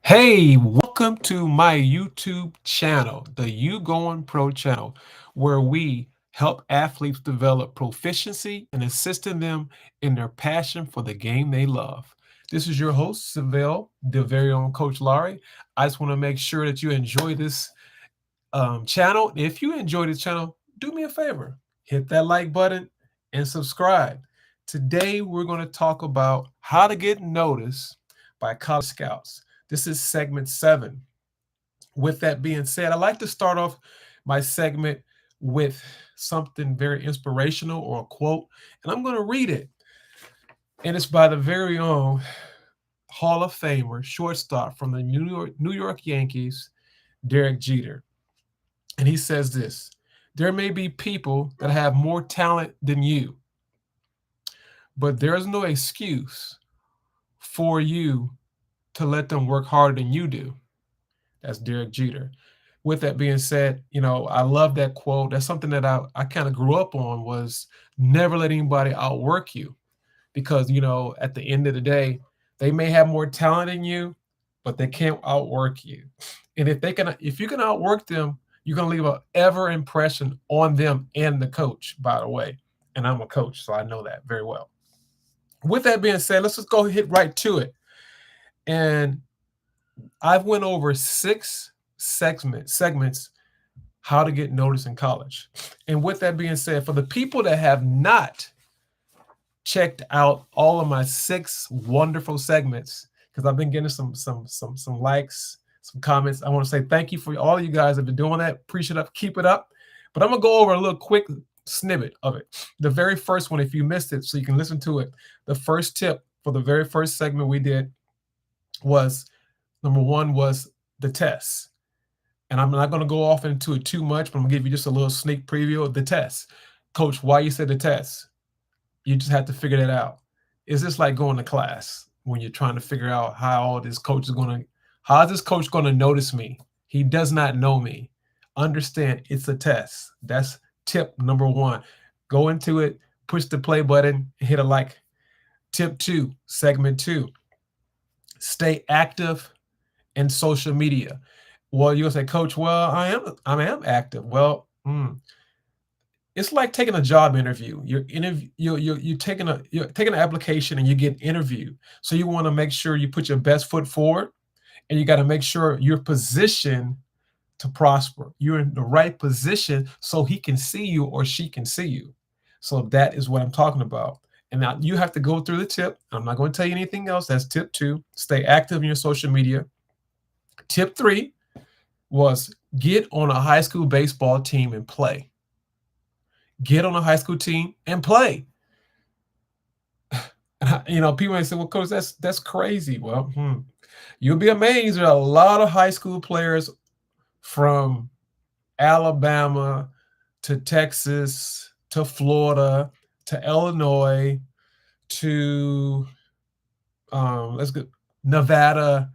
Hey, welcome to my YouTube channel, the YouGoin'Pro channel, where we help athletes develop proficiency and assisting them in their passion for the game they love. This is your host, Seville, the very own Coach Laurie. I just want to make sure that you enjoy this channel. If you enjoy this channel, do me a favor, hit that like button and subscribe. Today, we're going to talk about how to get noticed by college scouts. This is segment 7. With that being said, I like to start off my segment with something very inspirational or a quote, and I'm going to read it. And it's by the very own Hall of Famer, shortstop from the New York Yankees, Derek Jeter. And he says this: there may be people that have more talent than you, but there's no excuse for you to let them work harder than you do. That's Derek Jeter. With that being said, I love that quote. That's something that I kind of grew up on, was never let anybody outwork you. Because, at the end of the day, they may have more talent than you, but they can't outwork you. And if you can outwork them, you're going to leave an ever impression on them and the coach, by the way. And I'm a coach, so I know that very well. With that being said, let's just go hit right to it. And I've went over 6 segments how to get noticed in college. And with that being said, for the people that have not checked out all of my 6 wonderful segments, because I've been getting some likes, some comments, I want to say thank you for all of you guys that have been doing that. Appreciate it. Keep it up. But I'm going to go over a little quick snippet of it. The very first one, if you missed it, so you can listen to it, the first tip for the very first segment we did was, number 1 was the test. And I'm not going to go off into it too much, but I'm going to give you just a little sneak preview of the test. Coach, why you said the test? You just have to figure that out. Is this like going to class when you're trying to figure out how is this coach going to notice me? He does not know me. Understand, it's a test. That's tip number 1. Go into it, push the play button, hit a like. Tip 2, segment 2. Stay active in social media. Well, you'll say, Coach, well, I am active. Well, it's like taking a job interview. You're taking an application and you get interviewed. So you want to make sure you put your best foot forward, and you got to make sure you're positioned to prosper. You're in the right position so he can see you or she can see you. So that is what I'm talking about. And now you have to go through the tip. I'm not going to tell you anything else. That's tip 2. Stay active in your social media. Tip 3 was get on a high school baseball team and play. Get on a high school team and play. People may say, well, Coach, that's crazy. Well, you'll be amazed. There are a lot of high school players from Alabama to Texas to Florida to Illinois to Nevada,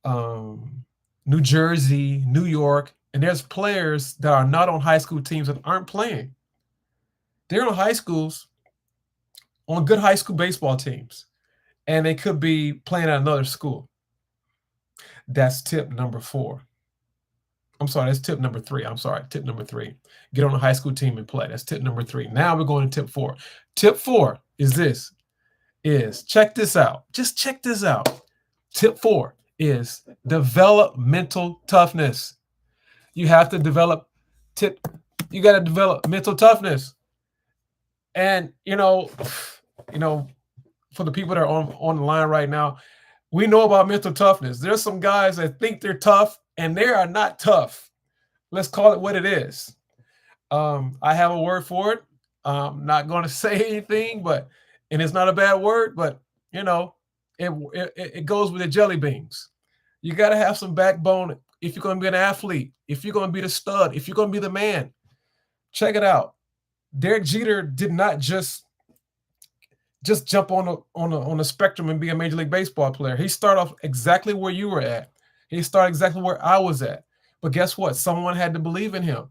New Jersey, New York, and there's players that are not on high school teams that aren't playing. They're on high schools, on good high school baseball teams, and they could be playing at another school. That's tip number 4. I'm sorry, that's tip number 3. Tip number 3. Get on a high school team and play. That's tip number 3. Now we're going to tip 4. Tip 4 is check this out. Just check this out. Tip 4 is develop mental toughness. You have to develop mental toughness. And, for the people that are on the line right now, we know about mental toughness. There's some guys that think they're tough, and they are not tough. Let's call it what it is. I have a word for it. I'm not going to say anything, and it's not a bad word, but, it goes with the jelly beans. You got to have some backbone if you're going to be an athlete, if you're going to be the stud, if you're going to be the man. Check it out. Derek Jeter did not just jump on the spectrum and be a Major League Baseball player. He started off exactly where you were at. He started exactly where I was at. But guess what? Someone had to believe in him.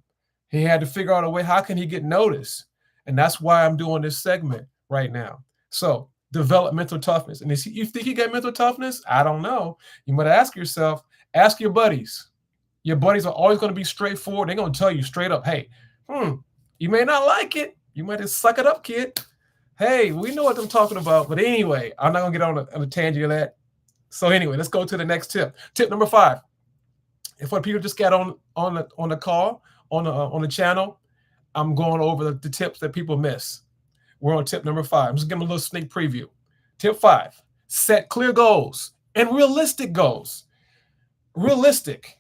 He had to figure out a way, how can he get noticed? And that's why I'm doing this segment right now. So develop mental toughness. And you think you got mental toughness? I don't know. You might ask yourself, ask your buddies. Your buddies are always going to be straightforward. They're going to tell you straight up, hey, you may not like it. You might just suck it up, kid. Hey, we know what I'm talking about. But anyway, I'm not going to get on a tangent of that. So anyway, let's go to the next tip. Tip number 5. If what people just got on the call, on the channel, I'm going over the tips that people miss. We're on tip number 5. I'm just giving a little sneak preview. Tip 5, set clear goals and realistic goals. Realistic.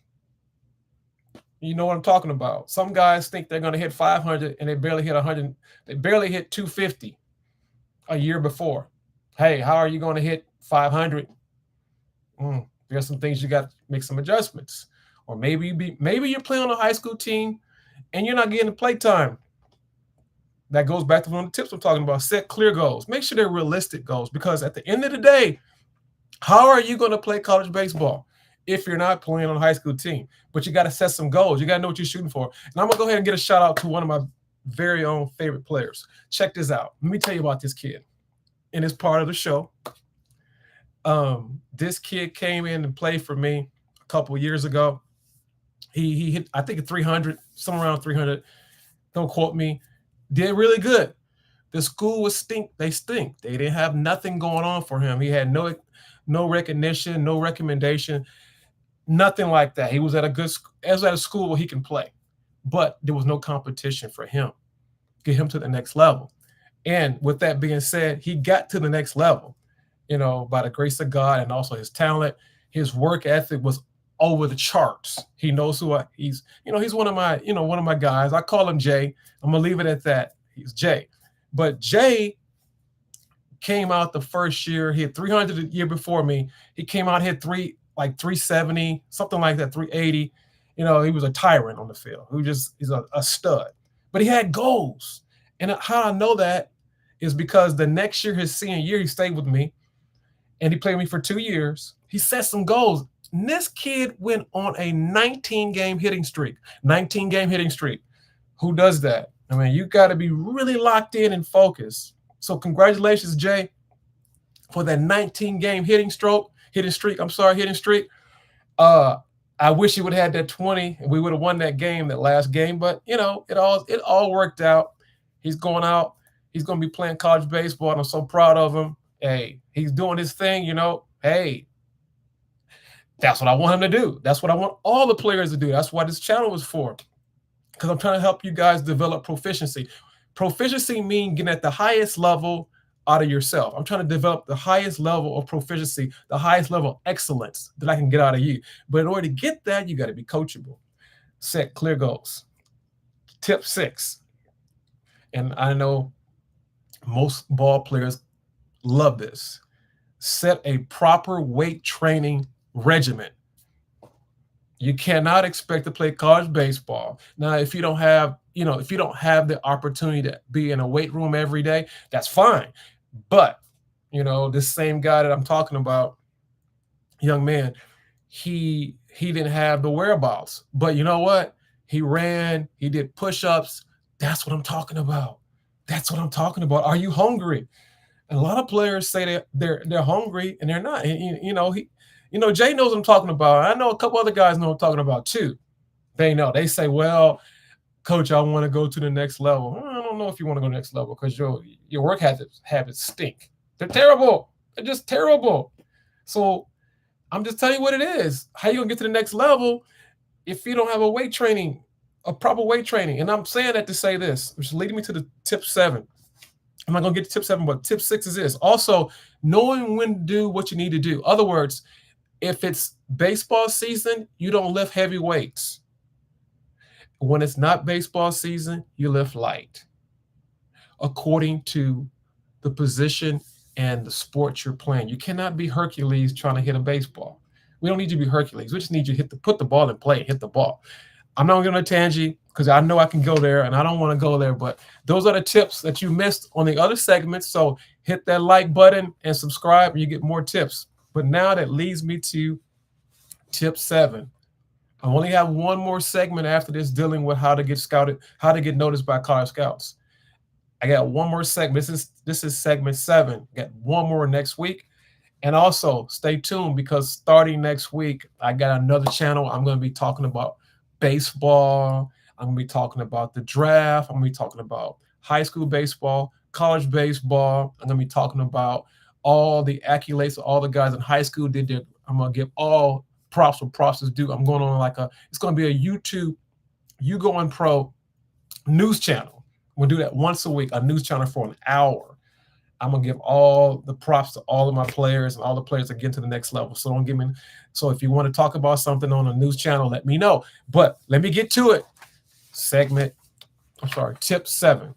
You know what I'm talking about. Some guys think they're going to hit 500 and they barely hit 100. They barely hit 250 a year before. Hey, how are you going to hit 500? There's some things you got to make some adjustments. Or maybe you're playing on a high school team and you're not getting the play time. That goes back to one of the tips I'm talking about. Set clear goals. Make sure they're realistic goals, because at the end of the day, how are you going to play college baseball if you're not playing on a high school team? But you got to set some goals. You got to know what you're shooting for. And I'm going to go ahead and get a shout out to one of my very own favorite players. Check this out. Let me tell you about this kid. And it's part of the show. This kid came in and played for me a couple of years ago. He hit, I think, 300, somewhere around 300. Don't quote me. Did really good. The school was stink. They stink. They didn't have nothing going on for him. He had no recognition, no recommendation, nothing like that. He was at a school where he can play, but there was no competition for him. Get him to the next level. And with that being said, he got to the next level, by the grace of God, and also his talent. His work ethic was over the charts. He knows he's one of my guys. I call him Jay. I'm gonna leave it at that. He's Jay. But Jay came out the first year. He had 300 the year before me. He came out, hit 370, something like that, 380. He was a tyrant on the field. He's a stud. But he had goals. And how I know that is because the next year, his senior year, he stayed with me. And he played with me for 2 years. He set some goals. And this kid went on a 19-game hitting streak. 19-game hitting streak. Who does that? I mean, you got to be really locked in and focused. So congratulations, Jay, for that 19-game hitting streak. I wish he would have had that 20 and we would have won that last game. But, it all worked out. He's going out. He's going to be playing college baseball, and I'm so proud of him. Hey, he's doing his thing, Hey, that's what I want him to do. That's what I want all the players to do. That's what this channel was for, because I'm trying to help you guys develop proficiency. Proficiency means getting at the highest level out of yourself. I'm trying to develop the highest level of proficiency, the highest level of excellence that I can get out of you. But in order to get that, you got to be coachable. Set clear goals. Tip 6. And I know most ball players love this. Set a proper weight training regimen. You cannot expect to play college baseball. Now, if you don't have the opportunity to be in a weight room every day, that's fine. But, this same guy that I'm talking about, young man, he didn't have the whereabouts. But you know what? He ran, he did push-ups. That's what I'm talking about. That's what I'm talking about. Are you hungry? And a lot of players say they're hungry and they're not. Jay knows what I'm talking about. I know a couple other guys know what I'm talking about too. They know. They say, well, coach, I want to go to the next level. I don't know if you want to go to the next level because your work habits stink. They're terrible. They're just terrible. So I'm just telling you what it is. How you going to get to the next level if you don't have a proper weight training? And I'm saying that to say this, which is leading me to the tip 7. I'm not going to get to tip 7, but tip 6 is this. Also, knowing when to do what you need to do. Other words, if it's baseball season, you don't lift heavy weights. When it's not baseball season, you lift light, according to the position and the sport you're playing. You cannot be Hercules trying to hit a baseball. We don't need you to be Hercules. We just need you to put the ball in play and hit the ball. I'm not going to tangent because I know I can go there and I don't want to go there, but those are the tips that you missed on the other segments. So hit that like button and subscribe and you get more tips. But now that leads me to tip 7. I only have one more segment after this dealing with how to get scouted, how to get noticed by college scouts. I got one more segment. This is segment 7. Got one more next week. And also stay tuned because starting next week, I got another channel. I'm going to be talking about baseball. I'm going to be talking about the draft. I'm going to be talking about high school baseball, college baseball. I'm going to be talking about all the accolades of all the guys in high school did their, I'm going to give all props where props is due. I'm going on it's going to be a YouTube, YouGoin'Pro news channel. We'll do that once a week, a news channel for an hour. I'm gonna give all the props to all of my players and all the players that get to the next level. So don't give me. So if you want to talk about something on a news channel, let me know. But let me get to it. Tip 7.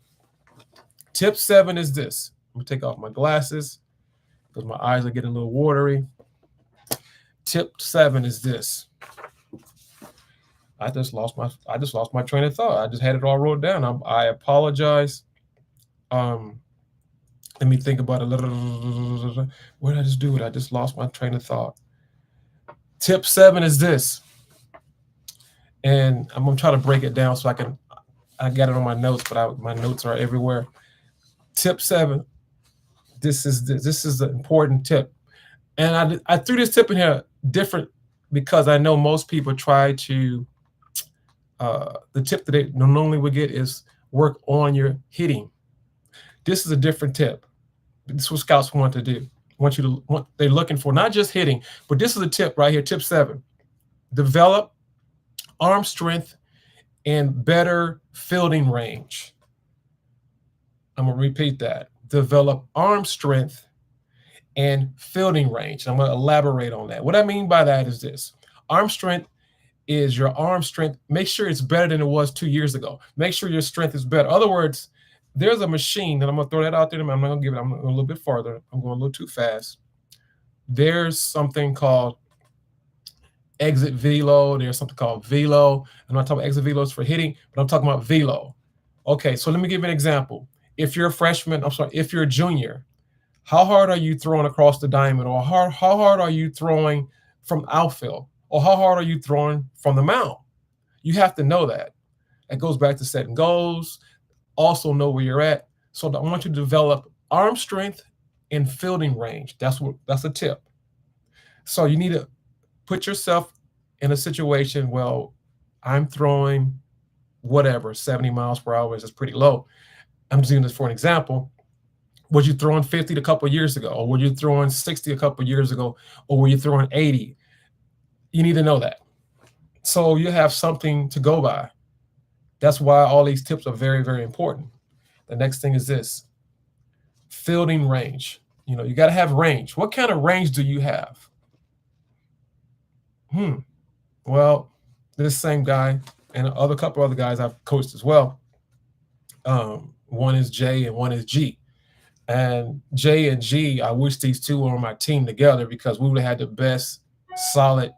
Tip 7 is this. Let me take off my glasses because my eyes are getting a little watery. Tip 7 is this. I just lost my train of thought. I just had it all wrote down. I apologize. Let me think about it. What did I just do? I just lost my train of thought. Tip 7 is this. And I'm going to try to break it down so I got it on my notes, but my notes are everywhere. Tip 7. This is the important tip. And I threw this tip in here different because I know most people try to, the tip that they normally would get is work on your hitting. This is a different tip. This is what scouts want to do. They're looking for not just hitting, but this is a tip right here, tip 7. Develop arm strength and better fielding range. I'm going to repeat that. Develop arm strength and fielding range. I'm going to elaborate on that. What I mean by that is this. Arm strength is your arm strength. Make sure it's better than it was 2 years ago. Make sure your strength is better. In other words, there's a machine, and I'm going to throw that out there. I'm not going to give it. I'm going a little bit farther. I'm going a little too fast. There's something called exit velo. There's something called velo. I'm not talking about exit velos for hitting, but I'm talking about velo. Okay, so let me give you an example. If you're a junior, how hard are you throwing across the diamond? Or how hard are you throwing from outfield? Or how hard are you throwing from the mound? You have to know that. It goes back to setting goals. Also know where you're at. So I want you to develop arm strength and fielding range. That's a tip. So you need to put yourself in a situation, well, I'm throwing whatever, 70 miles per hour is pretty low. I'm just using this for an example. Was you throwing 50 a couple of years ago? Or were you throwing 60 a couple of years ago? Or were you throwing 80? You need to know that. So you have something to go by. That's why all these tips are very, very important. The next thing is this. Fielding range. You got to have range. What kind of range do you have? Well, this same guy and a couple other guys I've coached as well. One is J and one is G. And J and G, I wish these two were on my team together because we would have had the best solid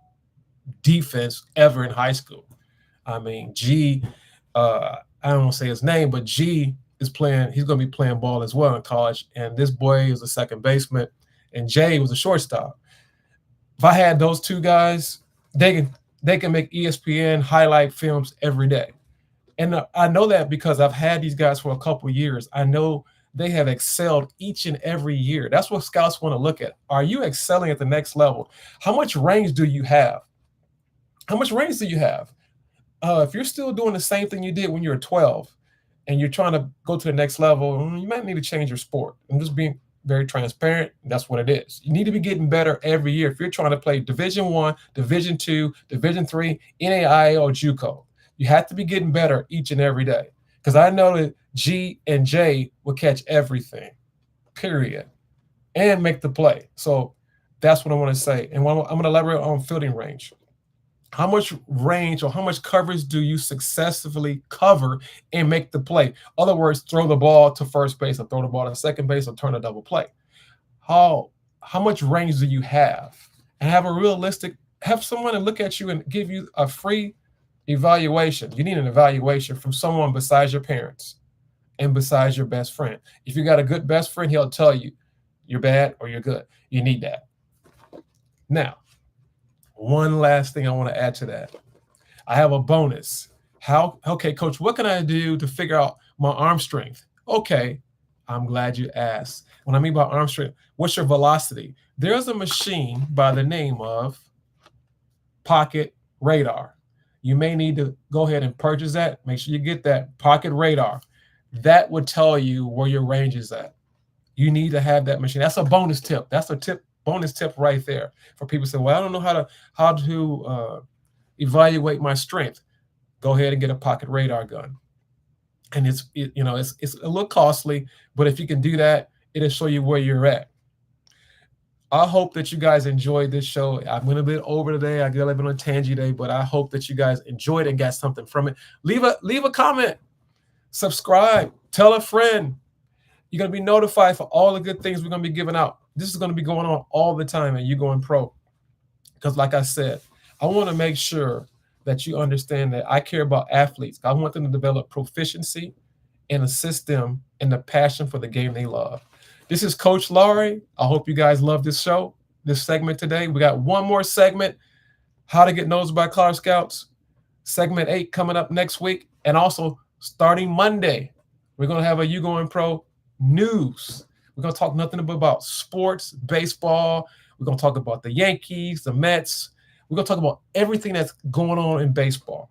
defense ever in high school. I mean, G, I don't want to say his name, but G is playing. He's going to be playing ball as well in college. And this boy is a second baseman, and Jay was a shortstop. If I had those two guys, they can make ESPN highlight films every day. And I know that because I've had these guys for a couple of years. I know they have excelled each and every year. That's what scouts want to look at. Are you excelling at the next level? How much range do you have? How much range do you have? If you're still doing the same thing you did when you were 12 and you're trying to go to the next level, you might need to change your sport. I'm just being very transparent. That's what it is. You need to be getting better every year. If you're trying to play Division I, Division II, Division III, NAIA, or JUCO, you have to be getting better each and every day. Because I know that G and J will catch everything, period, and make the play. So that's what I want to say. And I'm going to elaborate on fielding range. How much range or how much coverage do you successfully cover and make the play? In other words, throw the ball to first base or throw the ball to second base or turn a double play. How much range do you have? And have someone to look at you and give you a free evaluation. You need an evaluation from someone besides your parents and besides your best friend. If you got a good best friend, he'll tell you you're bad or you're good. You need that. Now, one last thing I want to add to that. I have a bonus. Okay, coach, what can I do to figure out my arm strength? Okay, I'm glad you asked. When I mean by arm strength, what's your velocity? There's a machine by the name of Pocket Radar. You may need to go ahead and purchase that. Make sure you get that Pocket Radar. That would tell you where your range is at. You need to have that machine. That's a bonus tip. That's a bonus tip right there for people who say, "Well, I don't know how to evaluate my strength." Go ahead and get a Pocket Radar gun, and it's a little costly, but if you can do that, it'll show you where you're at. I hope that you guys enjoyed this show. I went a bit over today. I got a little bit on a tangent today, but I hope that you guys enjoyed it and got something from it. Leave a comment, subscribe, tell a friend. You're gonna be notified for all the good things we're gonna be giving out. This is gonna be going on all the time at YouGoin'Pro. Because like I said, I want to make sure that you understand that I care about athletes. I want them to develop proficiency and assist them in the passion for the game they love. This is Coach Laurie. I hope you guys love this show, this segment today. We got one more segment, how to get noticed by Color Scouts. Segment 8 coming up next week. And also starting Monday, we're going to have a YouGoin'Pro news. We're going to talk nothing but about sports, baseball. We're going to talk about the Yankees, the Mets. We're going to talk about everything that's going on in baseball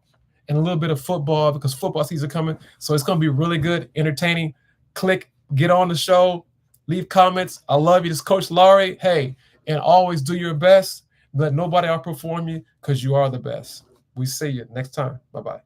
and a little bit of football because football season coming. So it's going to be really good, entertaining. Click, get on the show, leave comments. I love you. This is Coach Laurie. Hey, and always do your best. Let nobody outperform you because you are the best. We see you next time. Bye-bye.